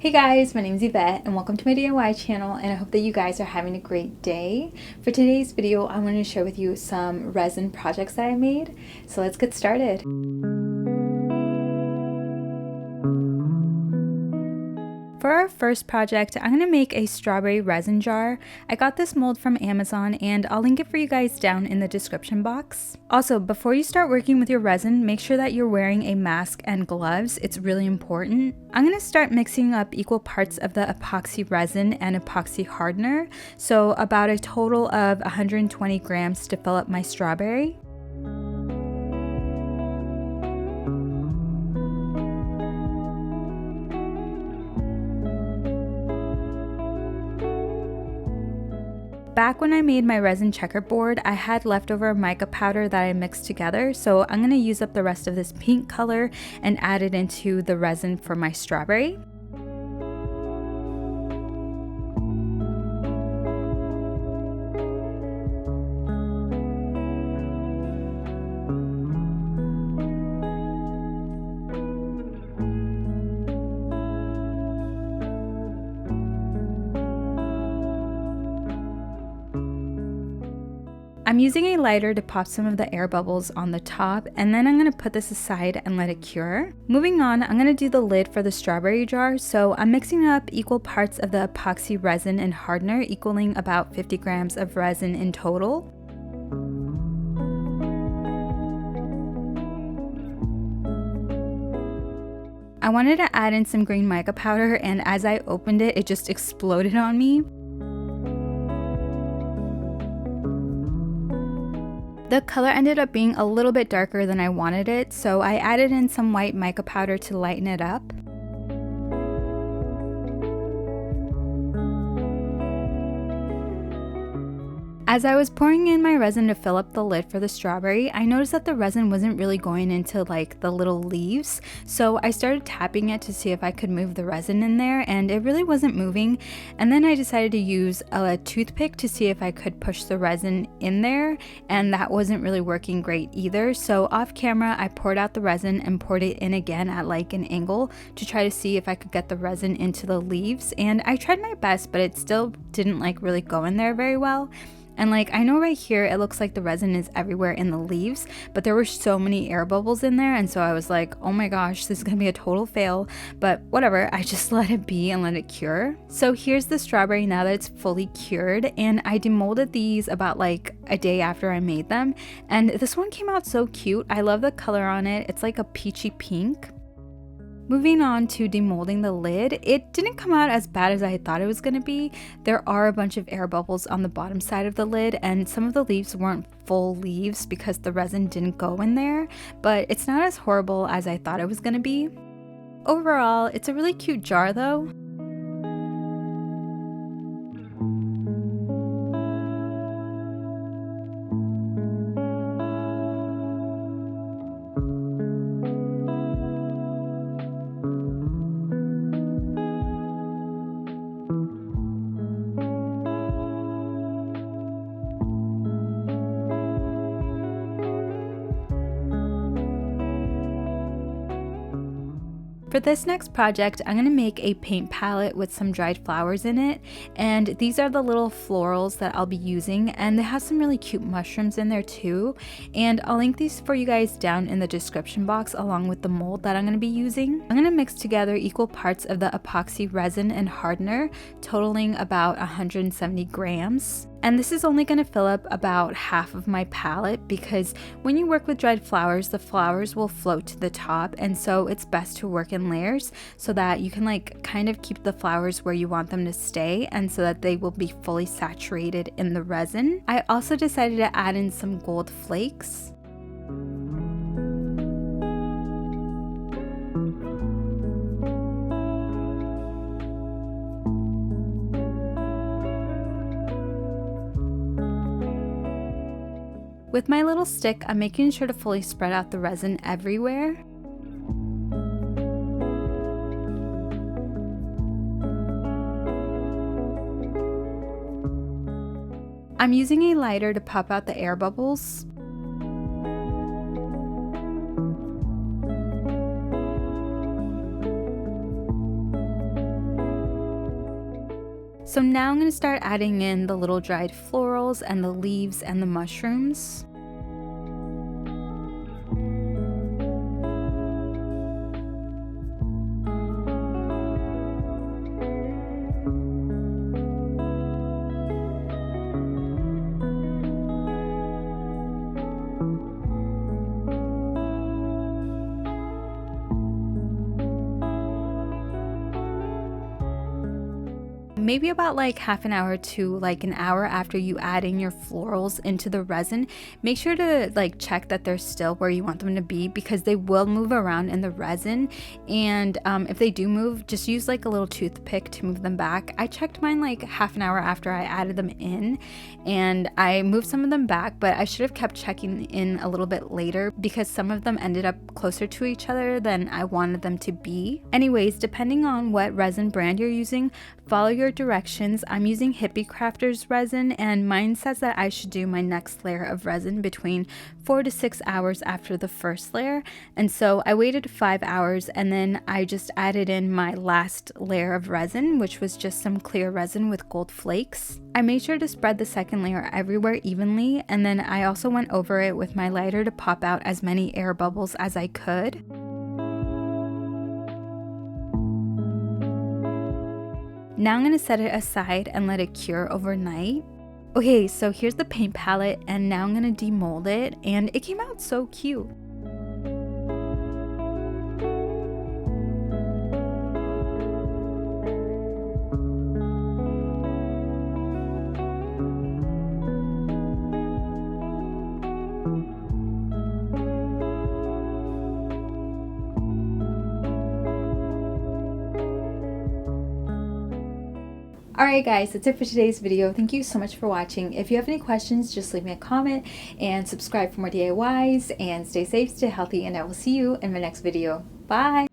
Hey guys, my name is Yvette and welcome to my DIY channel, and I hope that you guys are having a great day. For today's video, I wanted to share with you some resin projects that I made. So let's get started. For our first project, I'm going to make a strawberry resin jar. I got this mold from Amazon and I'll link it for you guys down in the description box. Also, before you start working with your resin, make sure that you're wearing a mask and gloves. It's really important. I'm going to start mixing up equal parts of the epoxy resin and epoxy hardener, so about a total of 120 grams to fill up my strawberry. Back when I made my resin checkerboard, I had leftover mica powder that I mixed together, so I'm going to use up the rest of this pink color and add it into the resin for my strawberry. I'm using a lighter to pop some of the air bubbles on the top, and then I'm going to put this aside and let it cure. Moving on, I'm going to do the lid for the strawberry jar, so I'm mixing up equal parts of the epoxy resin and hardener, equaling about 50 grams of resin in total. I wanted to add in some green mica powder, and as I opened it, it just exploded on me. The color ended up being a little bit darker than I wanted it, so I added in some white mica powder to lighten it up. As I was pouring in my resin to fill up the lid for the strawberry, I noticed that the resin wasn't really going into like the little leaves, so I started tapping it to see if I could move the resin in there, and it really wasn't moving. And then I decided to use a toothpick to see if I could push the resin in there, and that wasn't really working great either. So off camera, I poured out the resin and poured it in again at like an angle to try to see if I could get the resin into the leaves, and I tried my best, but it still didn't like really go in there very well. And like, I know right here it looks like the resin is everywhere in the leaves, but there were so many air bubbles in there, and so I was like, oh my gosh, this is gonna be a total fail. But whatever, I just let it be and let it cure. So here's the strawberry now that it's fully cured, and I demolded these about like a day after I made them, and this one came out so cute. I love the color on it. It's like a peachy pink. Moving on to demolding the lid, it didn't come out as bad as I thought it was going to be. There are a bunch of air bubbles on the bottom side of the lid, and some of the leaves weren't full leaves because the resin didn't go in there, but it's not as horrible as I thought it was going to be. Overall, it's a really cute jar though. For this next project, I'm going to make a paint palette with some dried flowers in it, and these are the little florals that I'll be using, and they have some really cute mushrooms in there too, and I'll link these for you guys down in the description box along with the mold that I'm going to be using. I'm going to mix together equal parts of the epoxy resin and hardener, totaling about 170 grams. And this is only going to fill up about half of my palette because when you work with dried flowers, the flowers will float to the top, and so it's best to work in layers so that you can like kind of keep the flowers where you want them to stay, and so that they will be fully saturated in the resin. I also decided to add in some gold flakes. With my little stick, I'm making sure to fully spread out the resin everywhere. I'm using a lighter to pop out the air bubbles. So now I'm going to start adding in the little dried florals and the leaves and the mushrooms. Maybe about like half an hour to like an hour after you add in your florals into the resin, make sure to like check that they're still where you want them to be, because they will move around in the resin. And if they do move, just use like a little toothpick to move them back. I checked mine like half an hour after I added them in, and I moved some of them back, but I should have kept checking in a little bit later because some of them ended up closer to each other than I wanted them to be. Anyways, depending on what resin brand you're using, follow your directions. I'm using Hippie Crafters resin, and mine says that I should do my next layer of resin between 4 to 6 hours after the first layer. And so I waited 5 hours, and then I just added in my last layer of resin, which was just some clear resin with gold flakes. I made sure to spread the second layer everywhere evenly, and then I also went over it with my lighter to pop out as many air bubbles as I could. Now I'm going to set it aside and let it cure overnight. Okay, so here's the paint palette, and now I'm going to demold it, and it came out so cute. Alright guys, that's it for today's video. Thank you so much for watching. If you have any questions, just leave me a comment and subscribe for more DIYs, and stay safe, stay healthy, and I will see you in my next video. Bye!